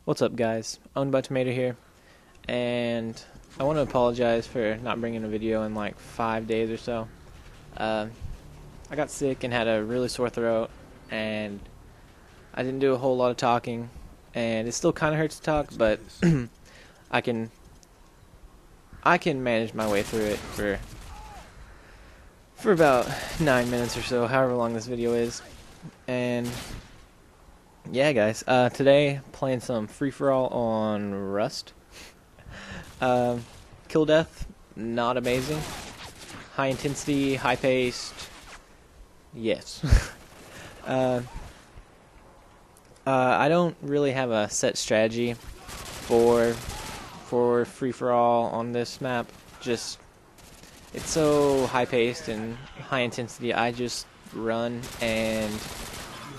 What's up, guys? Ownedbytamater here, and I want to apologize for not bringing a video in like 5 days or so. I got sick and had a really sore throat, and I didn't do a whole lot of talking, and it still kind of hurts to talk, but I can manage my way through it for about 9 minutes or so, however long this video is. And yeah, guys, today playing some free-for-all on Rust. Kill death, not amazing. High intensity, high paced, yes. I don't really have a set strategy for free-for-all on this map. Just, it's so high paced and high intensity, I just run and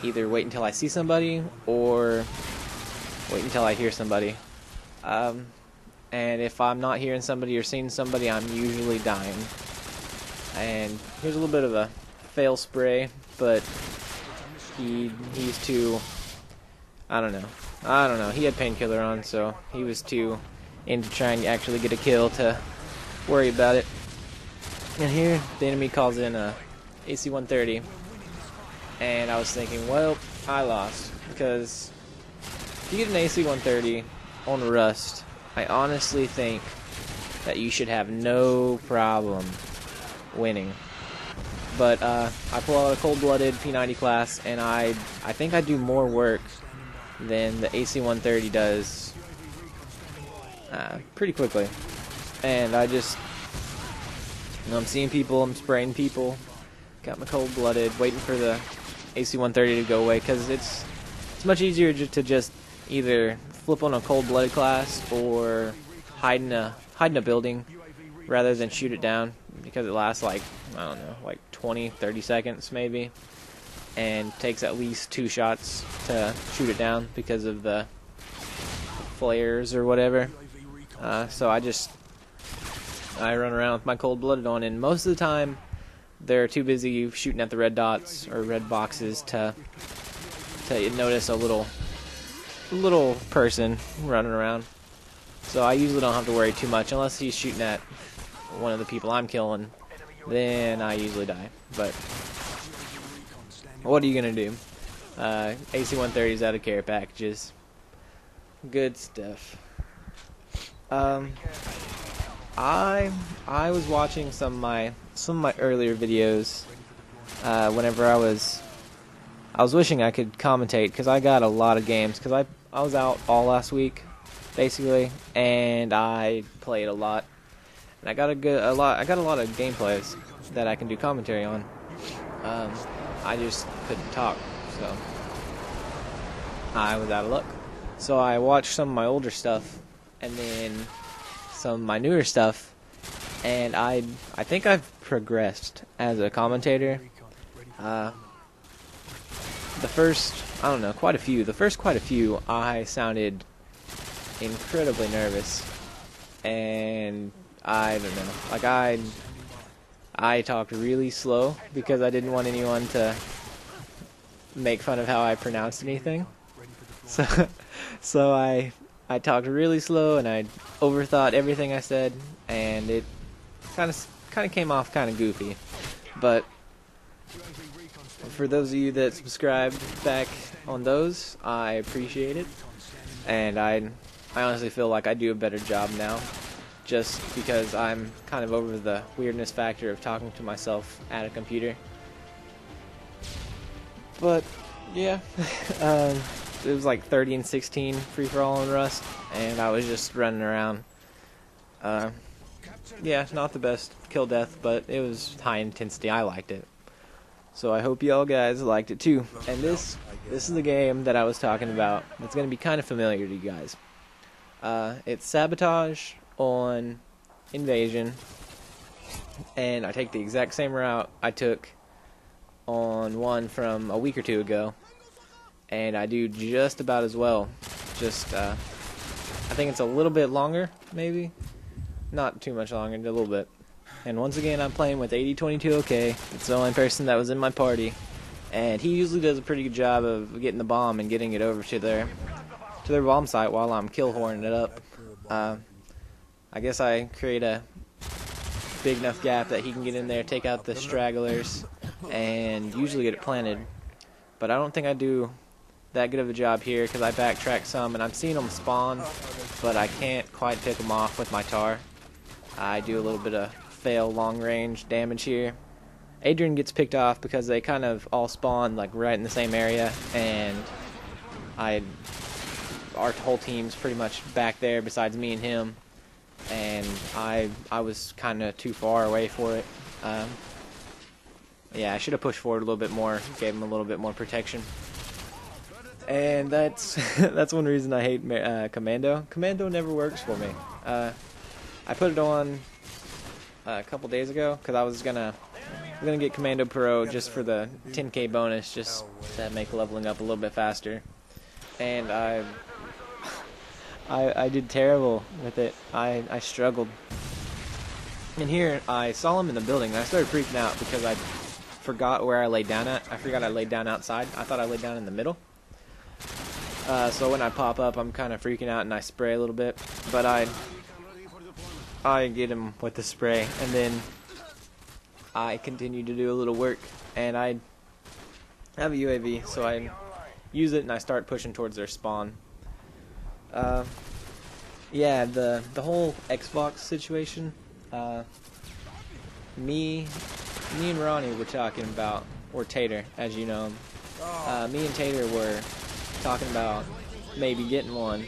either wait until I see somebody or wait until I hear somebody. And if I'm not hearing somebody or seeing somebody, I'm usually dying. And here's a little bit of a fail spray, but he's too, I don't know, he had painkiller on, so he was too into trying to actually get a kill to worry about it. And here the enemy calls in a AC-130. And I was thinking, well, I lost, because if you get an AC-130 on Rust, I honestly think that you should have no problem winning. But I pull out a cold-blooded P90 class, and I think I do more work than the AC-130 does pretty quickly. And I'm seeing people, I'm spraying people, got my cold-blooded, waiting for the AC-130 to go away, because it's much easier to just either flip on a cold-blooded class or hide in a building rather than shoot it down, because it lasts like, I don't know, like 20-30 seconds maybe, and takes at least 2 shots to shoot it down because of the flares or whatever. So I run around with my cold-blooded on, and most of the time they're too busy shooting at the red dots or red boxes to notice a little person running around. So I usually don't have to worry too much unless he's shooting at one of the people I'm killing. Then I usually die. But what are you gonna do? AC-130s out of care packages. Good stuff. I was watching some of my earlier videos whenever I was wishing I could commentate, because I got a lot of games, because I was out all last week basically, and I played a lot, and I got a lot of gameplays that I can do commentary on. I just couldn't talk, so I was out of luck. So I watched some of my older stuff and then some of my newer stuff, and I think I've progressed as a commentator. The first quite a few, I sounded incredibly nervous, and I don't know, like I talked really slow because I didn't want anyone to make fun of how I pronounced anything. So I talked really slow, and I overthought everything I said, and it kind of came off kind of goofy. But for those of you that subscribed back on those, I appreciate it, and I honestly feel like I do a better job now, just because I'm kind of over the weirdness factor of talking to myself at a computer. But yeah, it was like 30-16 free-for-all on Rust, and I was just running around. Yeah, not the best kill death, but it was high intensity. I liked it. So I hope y'all guys liked it too. And this is the game that I was talking about. It's going to be kind of familiar to you guys. It's Sabotage on Invasion, and I take the exact same route I took on one from a week or two ago, and I do just about as well. Just I think it's a little bit longer, maybe not too much longer, a little bit. And once again, I'm playing with 8022 OK. It's the only person that was in my party, and he usually does a pretty good job of getting the bomb and getting it over to their their bomb site while I'm kill horning it up. I guess I create a big enough gap that he can get in there, take out the stragglers, and usually get it planted. But I don't think I do that good of a job here because I backtrack some, and I'm seeing them spawn, but I can't quite pick them off with my tar. I do a little bit of fail long range damage here. Adrian gets picked off because they kind of all spawn like right in the same area, and our whole team's pretty much back there besides me and him, and I was kind of too far away for it. Yeah, I should have pushed forward a little bit more, gave him a little bit more protection. And that's that's one reason I hate Commando. Commando never works for me. I put it on a couple days ago because I was gonna get Commando Pro just for the 10k bonus, just to make leveling up a little bit faster. And I did terrible with it. I struggled. And here I saw him in the building, and I started freaking out because I forgot where I laid down at. I forgot I laid down outside. I thought I laid down in the middle. So when I pop up, I'm kind of freaking out and I spray a little bit. But I get him with the spray, and then I continue to do a little work. And I have a UAV, so I use it and I start pushing towards their spawn. Yeah, the whole Xbox situation. Me and Ronnie were talking about, or Tater, as you know him. Me and Tater were talking about maybe getting one,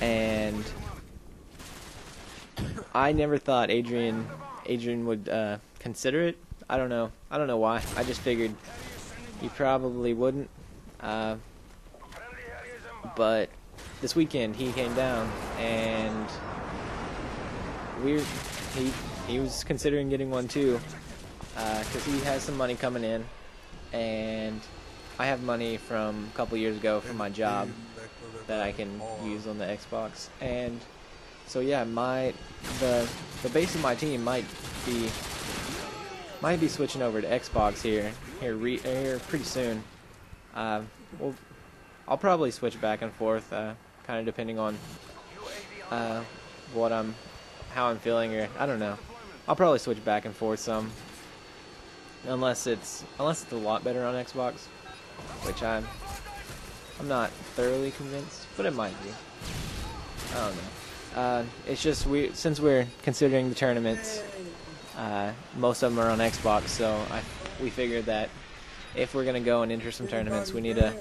and I never thought Adrian would consider it. I don't know why. I just figured he probably wouldn't. But this weekend he came down, and he was considering getting one too, because he has some money coming in, and I have money from a couple years ago from my job that I can use on the Xbox. And so yeah, the base of my team might be switching over to Xbox here pretty soon. Well, I'll probably switch back and forth, kind of depending on how I'm feeling, or I don't know. I'll probably switch back and forth some, unless it's a lot better on Xbox, which I'm not thoroughly convinced, but it might be. I don't know. It's just since we're considering the tournaments, most of them are on Xbox, so we figured that if we're gonna go and enter some tournaments, we need to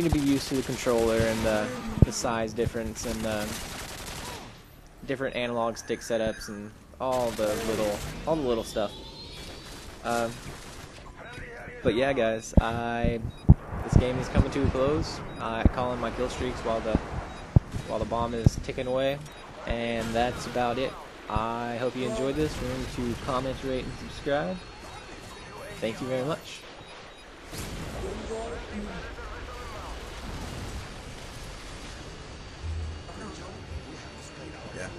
be used to the controller and the size difference and the different analog stick setups and all the little stuff. But yeah, guys, this game is coming to a close. I call in my kill streaks while the bomb is ticking away, and that's about it. I hope you enjoyed this. Remember to comment, rate, and subscribe. Thank you very much. Yeah.